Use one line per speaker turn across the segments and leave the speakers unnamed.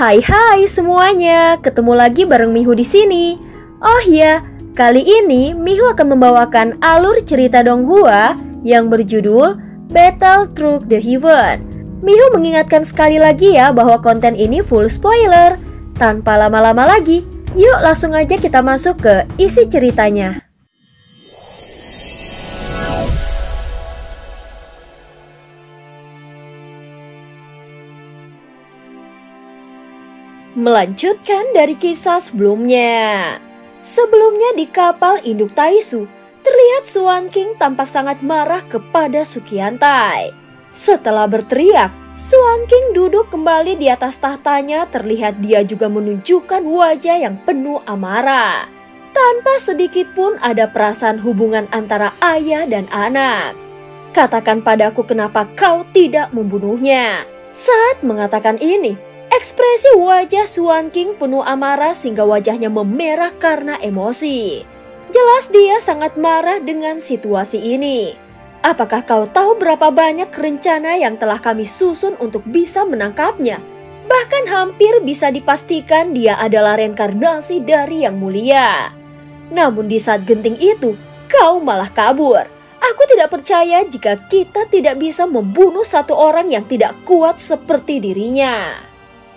Hai semuanya, ketemu lagi bareng Mihu di sini. Oh ya, kali ini Mihu akan membawakan alur cerita Donghua yang berjudul Battle Through the Heaven. Mihu mengingatkan sekali lagi ya bahwa konten ini full spoiler. Tanpa lama-lama lagi, yuk langsung aja kita masuk ke isi ceritanya. Melanjutkan dari kisah sebelumnya. Sebelumnya di kapal induk Taisu, terlihat Suan King tampak sangat marah kepada Sukiantai. Setelah berteriak, Suan King duduk kembali di atas tahtanya. Terlihat dia juga menunjukkan wajah yang penuh amarah. Tanpa sedikit pun ada perasaan hubungan antara ayah dan anak. Katakan padaku kenapa kau tidak membunuhnya. Saat mengatakan ini, ekspresi wajah Suan King penuh amarah sehingga wajahnya memerah karena emosi. Jelas dia sangat marah dengan situasi ini. Apakah kau tahu berapa banyak rencana yang telah kami susun untuk bisa menangkapnya? Bahkan hampir bisa dipastikan dia adalah reinkarnasi dari Yang Mulia. Namun di saat genting itu, kau malah kabur. Aku tidak percaya jika kita tidak bisa membunuh satu orang yang tidak kuat seperti dirinya.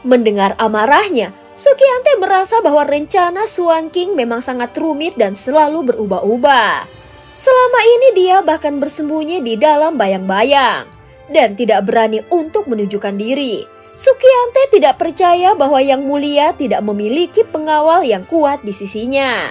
Mendengar amarahnya, Sukiantai merasa bahwa rencana Suan King memang sangat rumit dan selalu berubah-ubah. Selama ini dia bahkan bersembunyi di dalam bayang-bayang dan tidak berani untuk menunjukkan diri. Sukiantai tidak percaya bahwa Yang Mulia tidak memiliki pengawal yang kuat di sisinya.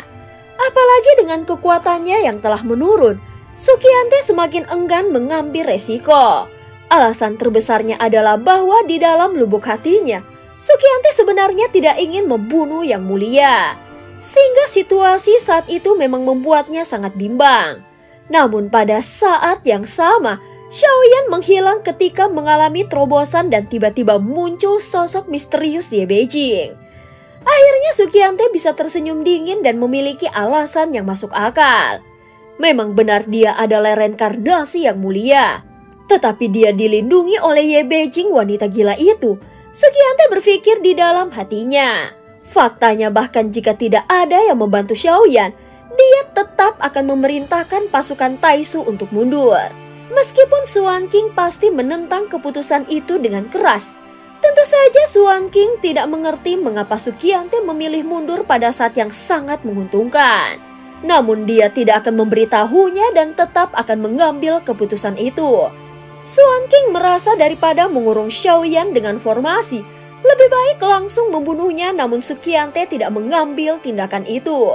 Apalagi dengan kekuatannya yang telah menurun, Sukiantai semakin enggan mengambil resiko. Alasan terbesarnya adalah bahwa di dalam lubuk hatinya, Sukiantai sebenarnya tidak ingin membunuh Yang Mulia, sehingga situasi saat itu memang membuatnya sangat bimbang. Namun pada saat yang sama, Xiaoyan menghilang ketika mengalami terobosan dan tiba-tiba muncul sosok misterius Ye Beijing. Akhirnya Sukiantai bisa tersenyum dingin dan memiliki alasan yang masuk akal. Memang benar dia adalah reinkarnasi Yang Mulia, tetapi dia dilindungi oleh Ye Beijing, wanita gila itu. Sukiantai berpikir di dalam hatinya. Faktanya bahkan jika tidak ada yang membantu Xiaoyan, dia tetap akan memerintahkan pasukan Taisu untuk mundur. Meskipun Suan King pasti menentang keputusan itu dengan keras. Tentu saja Suan King tidak mengerti mengapa Sukiantai memilih mundur pada saat yang sangat menguntungkan. Namun dia tidak akan memberitahunya dan tetap akan mengambil keputusan itu. Suan King merasa daripada mengurung Xiaoyan dengan formasi, lebih baik langsung membunuhnya, namun Sukiantai tidak mengambil tindakan itu.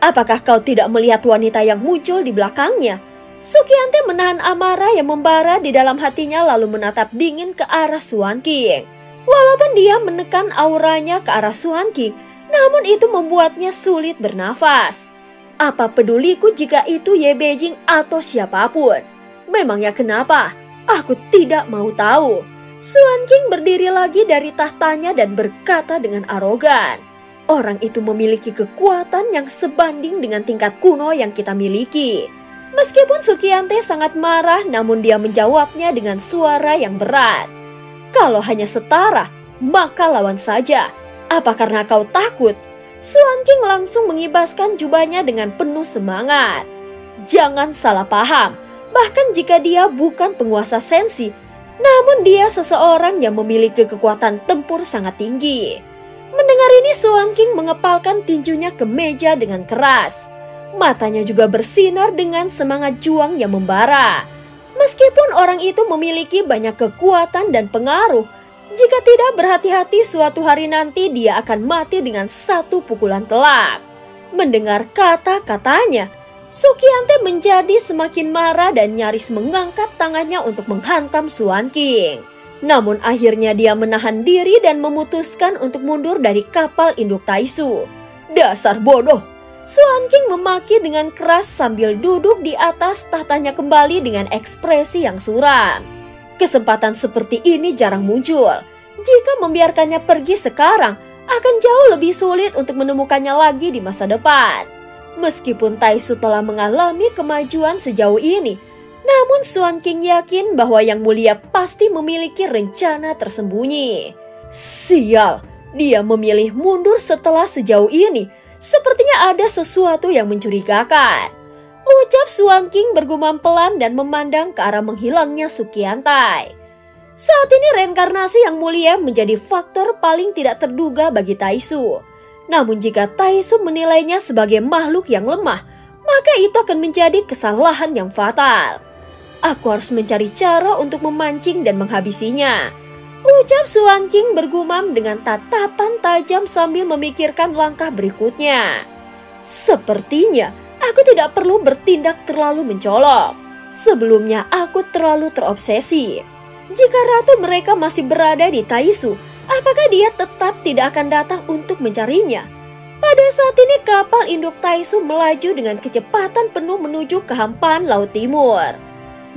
Apakah kau tidak melihat wanita yang muncul di belakangnya? Sukiantai menahan amarah yang membara di dalam hatinya lalu menatap dingin ke arah Suan King. Walaupun dia menekan auranya ke arah Suan King, namun itu membuatnya sulit bernafas. Apa peduliku jika itu Ye Beijing atau siapapun? Memangnya kenapa? Aku tidak mau tahu. Suan King berdiri lagi dari tahtanya dan berkata dengan arogan, orang itu memiliki kekuatan yang sebanding dengan tingkat kuno yang kita miliki. Meskipun Sukiantai sangat marah, namun dia menjawabnya dengan suara yang berat. Kalau hanya setara, maka lawan saja. Apa karena kau takut? Suan King langsung mengibaskan jubahnya dengan penuh semangat. Jangan salah paham. Bahkan jika dia bukan penguasa sensi, namun dia seseorang yang memiliki kekuatan tempur sangat tinggi. Mendengar ini Suan King mengepalkan tinjunya ke meja dengan keras. Matanya juga bersinar dengan semangat juang yang membara. Meskipun orang itu memiliki banyak kekuatan dan pengaruh, jika tidak berhati-hati suatu hari nanti dia akan mati dengan satu pukulan telak. Mendengar kata-katanya, Sukiantai menjadi semakin marah dan nyaris mengangkat tangannya untuk menghantam Suan King. Namun akhirnya dia menahan diri dan memutuskan untuk mundur dari kapal induk Taisu. Dasar bodoh! Suan King memaki dengan keras sambil duduk di atas tahtanya kembali dengan ekspresi yang suram. Kesempatan seperti ini jarang muncul. Jika membiarkannya pergi sekarang, akan jauh lebih sulit untuk menemukannya lagi di masa depan. Meskipun Taisu telah mengalami kemajuan sejauh ini, namun Suan King yakin bahwa Yang Mulia pasti memiliki rencana tersembunyi. Sial, Dia memilih mundur setelah sejauh ini. Sepertinya ada sesuatu yang mencurigakan. Ucap Suan King bergumam pelan dan memandang ke arah menghilangnya Sukiantai. Saat ini reinkarnasi yang mulia menjadi faktor paling tidak terduga bagi Taisu. Namun jika Taisu menilainya sebagai makhluk yang lemah, maka itu akan menjadi kesalahan yang fatal. Aku harus mencari cara untuk memancing dan menghabisinya. Ucap Suan King bergumam dengan tatapan tajam sambil memikirkan langkah berikutnya. Sepertinya aku tidak perlu bertindak terlalu mencolok. Sebelumnya aku terlalu terobsesi. Jika ratu mereka masih berada di Taisu, apakah dia tetap tidak akan datang untuk mencarinya? Pada saat ini kapal induk Taisu melaju dengan kecepatan penuh menuju kehampaan Laut Timur.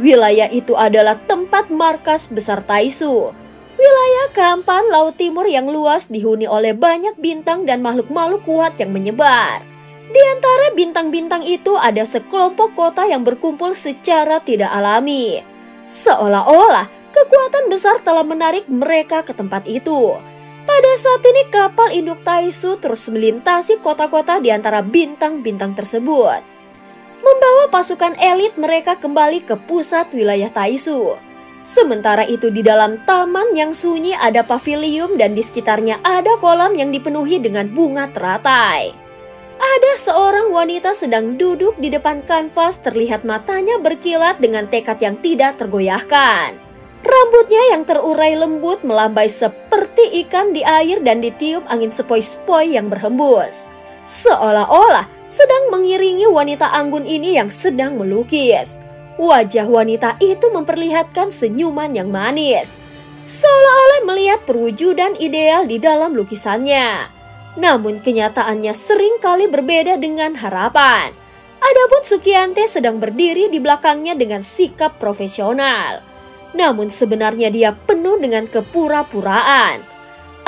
Wilayah itu adalah tempat markas besar Taisu. Wilayah kehampaan Laut Timur yang luas dihuni oleh banyak bintang dan makhluk-makhluk kuat yang menyebar. Di antara bintang-bintang itu ada sekelompok kota yang berkumpul secara tidak alami. Seolah-olah kekuatan besar telah menarik mereka ke tempat itu. Pada saat ini kapal induk Taisu terus melintasi kota-kota di antara bintang-bintang tersebut, membawa pasukan elit mereka kembali ke pusat wilayah Taisu. Sementara itu di dalam taman yang sunyi ada pavilium dan di sekitarnya ada kolam yang dipenuhi dengan bunga teratai. Ada seorang wanita sedang duduk di depan kanvas, terlihat matanya berkilat dengan tekad yang tidak tergoyahkan. Rambutnya yang terurai lembut melambai seperti ikan di air dan ditiup angin sepoi-sepoi yang berhembus. Seolah-olah sedang mengiringi wanita anggun ini yang sedang melukis. Wajah wanita itu memperlihatkan senyuman yang manis, seolah-olah melihat perwujudan ideal di dalam lukisannya. Namun kenyataannya seringkali berbeda dengan harapan. Adapun Sukiante sedang berdiri di belakangnya dengan sikap profesional. Namun sebenarnya dia penuh dengan kepura-puraan.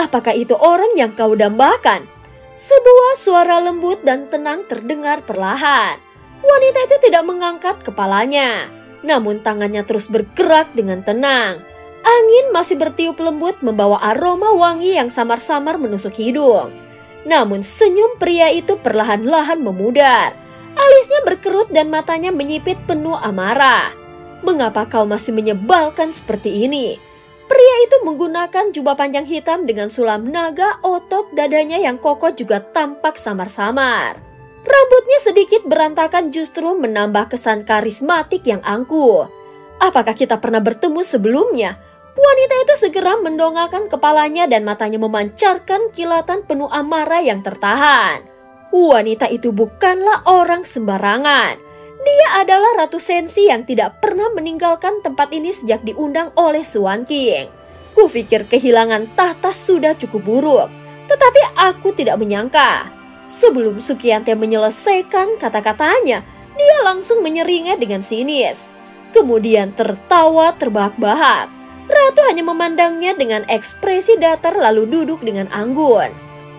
Apakah itu orang yang kau dambakan? Sebuah suara lembut dan tenang terdengar perlahan. Wanita itu tidak mengangkat kepalanya, namun tangannya terus bergerak dengan tenang. Angin masih bertiup lembut membawa aroma wangi yang samar-samar menusuk hidung. Namun senyum pria itu perlahan-lahan memudar. Alisnya berkerut dan matanya menyipit penuh amarah. Mengapa kau masih menyebalkan seperti ini? Pria itu menggunakan jubah panjang hitam dengan sulam naga, otot dadanya yang kokoh juga tampak samar-samar. Rambutnya sedikit berantakan justru menambah kesan karismatik yang angkuh. Apakah kita pernah bertemu sebelumnya? Wanita itu segera mendongakkan kepalanya dan matanya memancarkan kilatan penuh amarah yang tertahan. Wanita itu bukanlah orang sembarangan. Dia adalah Ratu Sensi yang tidak pernah meninggalkan tempat ini sejak diundang oleh Suan King. Kupikir kehilangan tahta sudah cukup buruk, tetapi aku tidak menyangka. Sebelum Sukiante menyelesaikan kata-katanya, dia langsung menyeringai dengan sinis. Kemudian tertawa terbahak-bahak. Ratu hanya memandangnya dengan ekspresi datar lalu duduk dengan anggun.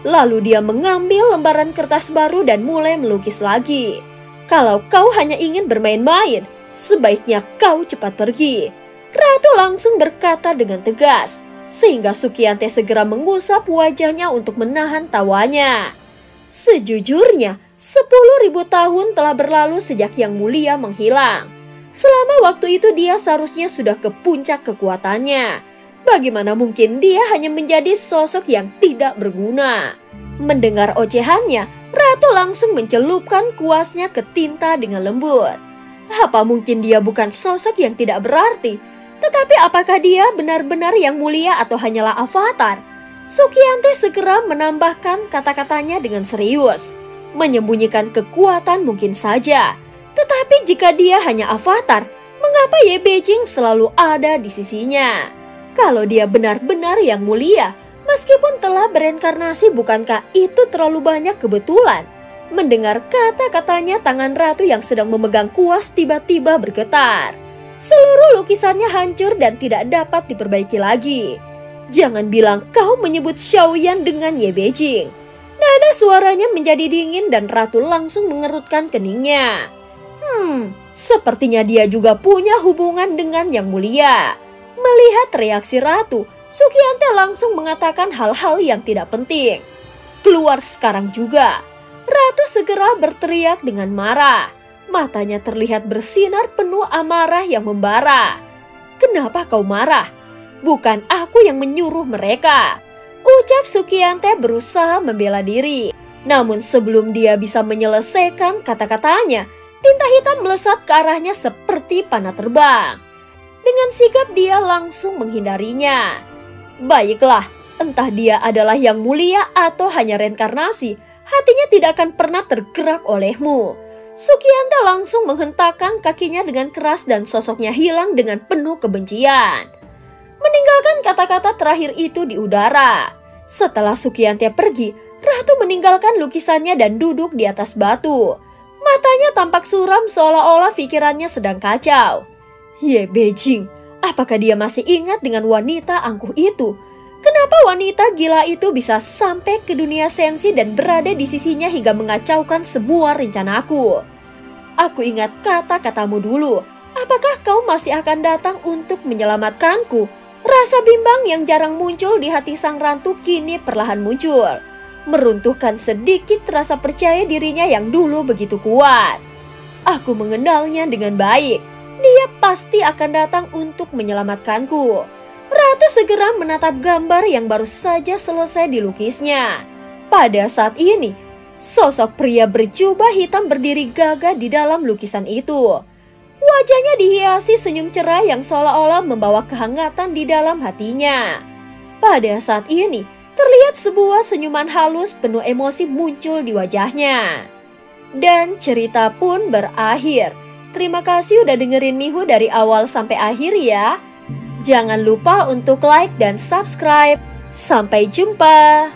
Lalu dia mengambil lembaran kertas baru dan mulai melukis lagi. Kalau kau hanya ingin bermain-main, sebaiknya kau cepat pergi. Ratu langsung berkata dengan tegas, sehingga Sukiante segera mengusap wajahnya untuk menahan tawanya. Sejujurnya, 10.000 tahun telah berlalu sejak Yang Mulia menghilang. Selama waktu itu dia seharusnya sudah ke puncak kekuatannya. Bagaimana mungkin dia hanya menjadi sosok yang tidak berguna? Mendengar ocehannya, Ratu langsung mencelupkan kuasnya ke tinta dengan lembut. Apa mungkin dia bukan sosok yang tidak berarti? Tetapi apakah dia benar-benar Yang Mulia atau hanyalah avatar? Sukiante segera menambahkan kata-katanya dengan serius. Menyembunyikan kekuatan mungkin saja. Tetapi jika dia hanya avatar, mengapa Ye Beijing selalu ada di sisinya? Kalau dia benar-benar Yang Mulia, meskipun telah bereinkarnasi, bukankah itu terlalu banyak kebetulan? Mendengar kata-katanya, tangan Ratu yang sedang memegang kuas tiba-tiba bergetar. Seluruh lukisannya hancur dan tidak dapat diperbaiki lagi. Jangan bilang kau menyebut Xiaoyan dengan Ye Beijing. Nada suaranya menjadi dingin dan Ratu langsung mengerutkan keningnya. Sepertinya dia juga punya hubungan dengan Yang Mulia. Melihat reaksi Ratu, Sukiante langsung mengatakan hal-hal yang tidak penting. Keluar sekarang juga. Ratu segera berteriak dengan marah. Matanya terlihat bersinar penuh amarah yang membara. Kenapa kau marah? Bukan aku yang menyuruh mereka. Ucap Sukiante berusaha membela diri. Namun sebelum dia bisa menyelesaikan kata-katanya, tinta hitam melesat ke arahnya seperti panah terbang. Dengan sigap dia langsung menghindarinya. Baiklah, entah dia adalah yang mulia atau hanya reinkarnasi, hatinya tidak akan pernah tergerak olehmu. Sukiante langsung menghentakkan kakinya dengan keras dan sosoknya hilang dengan penuh kebencian. Meninggalkan kata-kata terakhir itu di udara. Setelah Sukiante pergi, Ratu meninggalkan lukisannya dan duduk di atas batu. Matanya tampak suram seolah-olah pikirannya sedang kacau. Ye Beijing, apakah dia masih ingat dengan wanita angkuh itu? Kenapa wanita gila itu bisa sampai ke dunia sensi dan berada di sisinya hingga mengacaukan semua rencanaku? Aku ingat kata-katamu dulu. Apakah kau masih akan datang untuk menyelamatkanku? Rasa bimbang yang jarang muncul di hati sang ratu kini perlahan muncul. Meruntuhkan sedikit rasa percaya dirinya yang dulu begitu kuat. Aku mengenalnya dengan baik. Dia pasti akan datang untuk menyelamatkanku. Ratu segera menatap gambar yang baru saja selesai dilukisnya. Pada saat ini, sosok pria berjubah hitam berdiri gagah di dalam lukisan itu. Wajahnya dihiasi senyum cerah yang seolah-olah membawa kehangatan di dalam hatinya. Pada saat ini, terlihat sebuah senyuman halus penuh emosi muncul di wajahnya. Dan cerita pun berakhir. Terima kasih udah dengerin Mihu dari awal sampai akhir ya. Jangan lupa untuk like dan subscribe. Sampai jumpa.